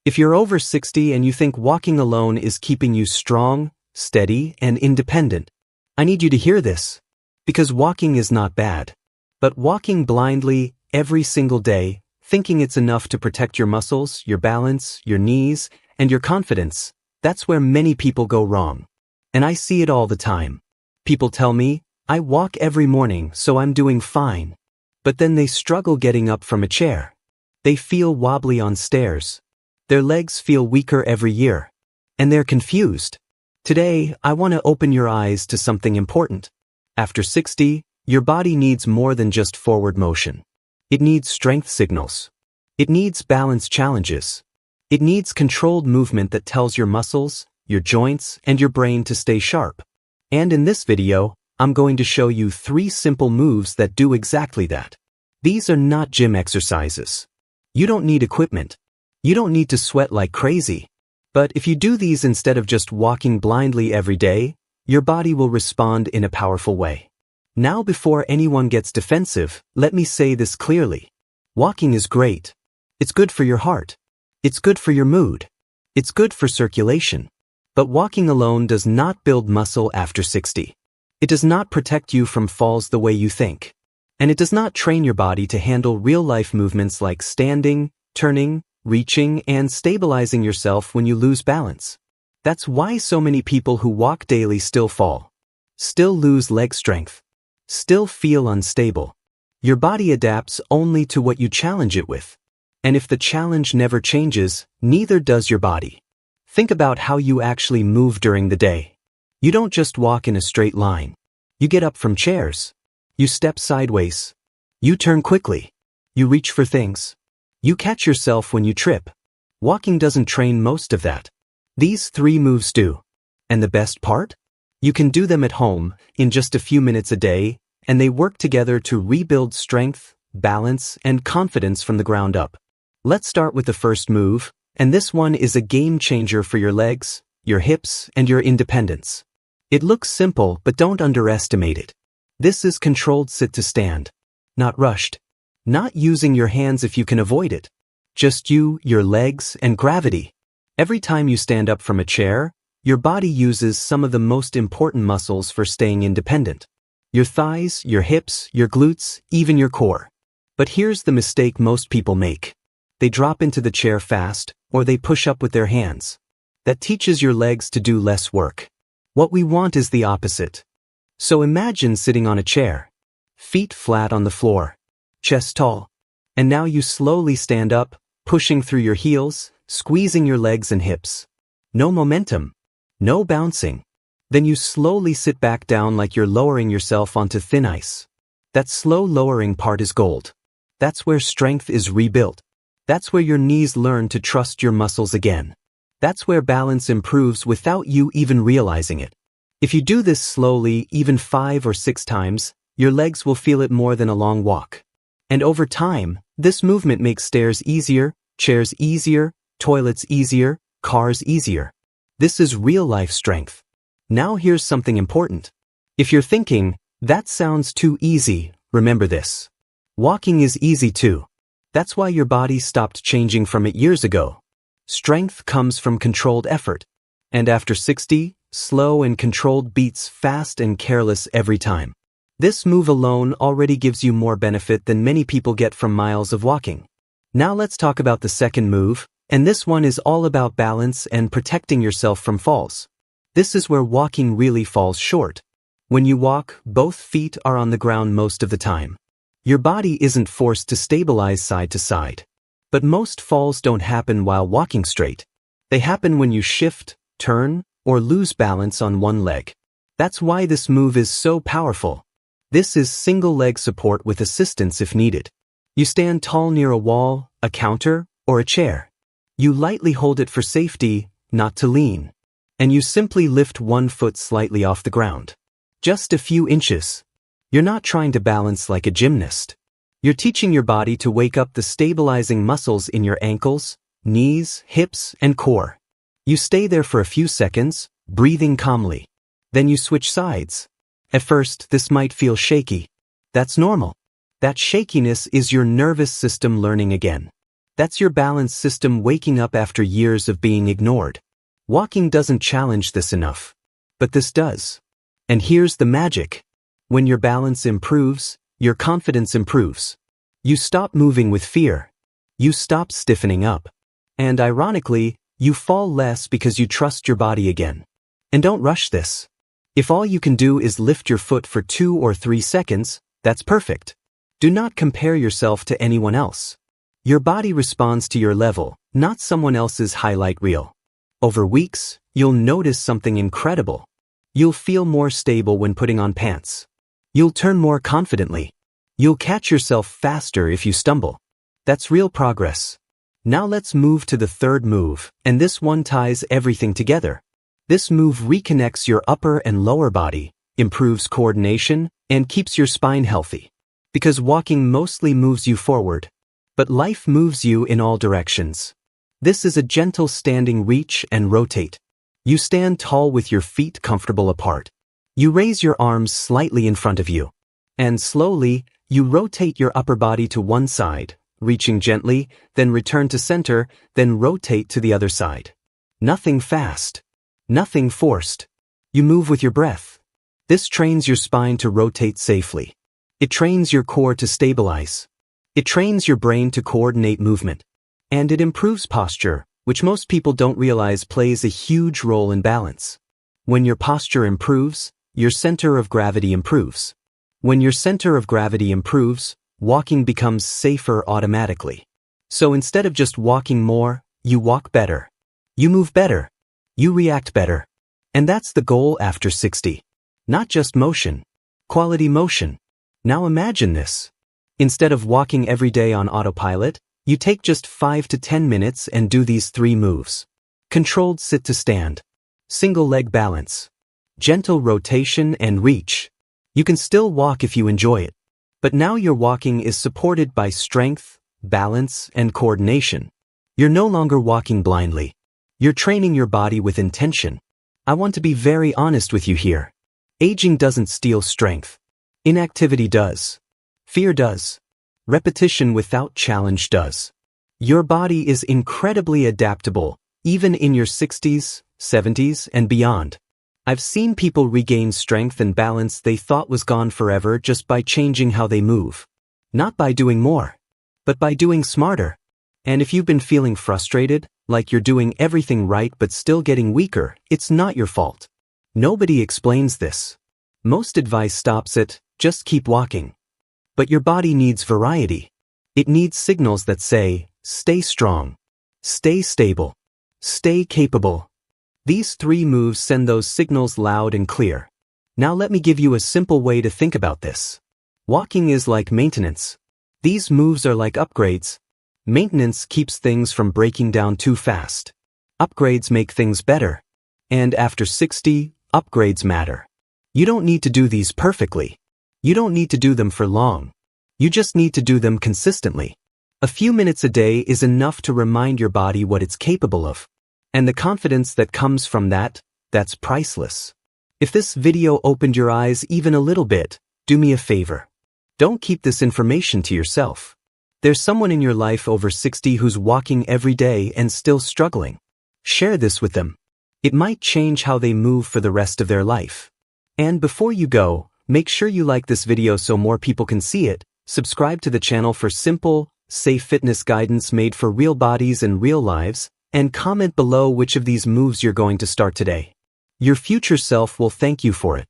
If you're over 60 and you think walking alone is keeping you strong, steady, and independent, I need you to hear this. Because walking is not bad. But walking blindly every single day, thinking it's enough to protect your muscles, your balance, your knees, and your confidence, that's where many people go wrong. And I see it all the time. People tell me, I walk every morning, so I'm doing fine. But then they struggle getting up from a chair. They feel wobbly on stairs. Their legs feel weaker every year. And they're confused. Today, I want to open your eyes to something important. After 60, your body needs more than just forward motion. It needs strength signals. It needs balance challenges. It needs controlled movement that tells your muscles, your joints, and your brain to stay sharp. And in this video, I'm going to show you 3 simple moves that do exactly that. These are not gym exercises. You don't need equipment. You don't need to sweat like crazy. But if you do these instead of just walking blindly every day, your body will respond in a powerful way. Now, before anyone gets defensive, let me say this clearly. Walking is great. It's good for your heart. It's good for your mood. It's good for circulation. But walking alone does not build muscle after 60. It does not protect you from falls the way you think. And it does not train your body to handle real-life movements like standing, turning, reaching, and stabilizing yourself when you lose balance. That's why so many people who walk daily still fall, still lose leg strength, still feel unstable. Your body adapts only to what you challenge it with. And if the challenge never changes, neither does your body. Think about how you actually move during the day. You don't just walk in a straight line. You get up from chairs. You step sideways. You turn quickly. You reach for things. You catch yourself when you trip. Walking doesn't train most of that. These 3 moves do. And the best part? You can do them at home, in just a few minutes a day, and they work together to rebuild strength, balance, and confidence from the ground up. Let's start with the first move, and this one is a game changer for your legs, your hips, and your independence. It looks simple, but don't underestimate it. This is controlled sit to stand. Not rushed. Not using your hands if you can avoid it. Just you, your legs, and gravity. Every time you stand up from a chair, your body uses some of the most important muscles for staying independent. Your thighs, your hips, your glutes, even your core. But here's the mistake most people make. They drop into the chair fast, or they push up with their hands. That teaches your legs to do less work. What we want is the opposite. So imagine sitting on a chair. Feet flat on the floor. Chest tall. And now you slowly stand up, pushing through your heels, squeezing your legs and hips. No momentum. No bouncing. Then you slowly sit back down like you're lowering yourself onto thin ice. That slow lowering part is gold. That's where strength is rebuilt. That's where your knees learn to trust your muscles again. That's where balance improves without you even realizing it. If you do this slowly, even 5 or 6 times, your legs will feel it more than a long walk. And over time, this movement makes stairs easier, chairs easier, toilets easier, cars easier. This is real-life strength. Now here's something important. If you're thinking, that sounds too easy, remember this. Walking is easy too. That's why your body stopped changing from it years ago. Strength comes from controlled effort. And after 60, slow and controlled beats fast and careless every time. This move alone already gives you more benefit than many people get from miles of walking. Now let's talk about the second move, and this one is all about balance and protecting yourself from falls. This is where walking really falls short. When you walk, both feet are on the ground most of the time. Your body isn't forced to stabilize side to side. But most falls don't happen while walking straight. They happen when you shift, turn, or lose balance on one leg. That's why this move is so powerful. This is single leg support with assistance if needed. You stand tall near a wall, a counter, or a chair. You lightly hold it for safety, not to lean. And you simply lift one foot slightly off the ground. Just a few inches. You're not trying to balance like a gymnast. You're teaching your body to wake up the stabilizing muscles in your ankles, knees, hips, and core. You stay there for a few seconds, breathing calmly. Then you switch sides. At first, this might feel shaky. That's normal. That shakiness is your nervous system learning again. That's your balance system waking up after years of being ignored. Walking doesn't challenge this enough. But this does. And here's the magic. When your balance improves, your confidence improves. You stop moving with fear. You stop stiffening up. And ironically, you fall less because you trust your body again. And don't rush this. If all you can do is lift your foot for 2 or 3 seconds, that's perfect. Do not compare yourself to anyone else. Your body responds to your level, not someone else's highlight reel. Over weeks, you'll notice something incredible. You'll feel more stable when putting on pants. You'll turn more confidently. You'll catch yourself faster if you stumble. That's real progress. Now let's move to the third move, and this one ties everything together. This move reconnects your upper and lower body, improves coordination, and keeps your spine healthy. Because walking mostly moves you forward, but life moves you in all directions. This is a gentle standing reach and rotate. You stand tall with your feet comfortable apart. You raise your arms slightly in front of you. And slowly, you rotate your upper body to one side, reaching gently, then return to center, then rotate to the other side. Nothing fast. Nothing forced. You move with your breath. This trains your spine to rotate safely. It trains your core to stabilize. It trains your brain to coordinate movement. And it improves posture, which most people don't realize plays a huge role in balance. When your posture improves, your center of gravity improves. When your center of gravity improves, walking becomes safer automatically. So instead of just walking more, you walk better. You move better. You react better. And that's the goal after 60. Not just motion. Quality motion. Now imagine this. Instead of walking every day on autopilot, you take just 5 to 10 minutes and do these 3 moves. Controlled sit to stand. Single leg balance. Gentle rotation and reach. You can still walk if you enjoy it. But now your walking is supported by strength, balance, and coordination. You're no longer walking blindly. You're training your body with intention. I want to be very honest with you here. Aging doesn't steal strength. Inactivity does. Fear does. Repetition without challenge does. Your body is incredibly adaptable, even in your 60s, 70s, and beyond. I've seen people regain strength and balance they thought was gone forever just by changing how they move. Not by doing more, but by doing smarter. And if you've been feeling frustrated, like you're doing everything right but still getting weaker, it's not your fault. Nobody explains this. Most advice stops at, just keep walking. But your body needs variety. It needs signals that say, stay strong, stay stable, stay capable. These 3 moves send those signals loud and clear. Now let me give you a simple way to think about this. Walking is like maintenance. These moves are like upgrades. Maintenance keeps things from breaking down too fast. Upgrades make things better. And after 60, upgrades matter. You don't need to do these perfectly. You don't need to do them for long. You just need to do them consistently. A few minutes a day is enough to remind your body what it's capable of. And the confidence that comes from that, that's priceless. If this video opened your eyes even a little bit, do me a favor. Don't keep this information to yourself. There's someone in your life over 60 who's walking every day and still struggling. Share this with them. It might change how they move for the rest of their life. And before you go, make sure you like this video so more people can see it, subscribe to the channel for simple, safe fitness guidance made for real bodies and real lives, and comment below which of these moves you're going to start today. Your future self will thank you for it.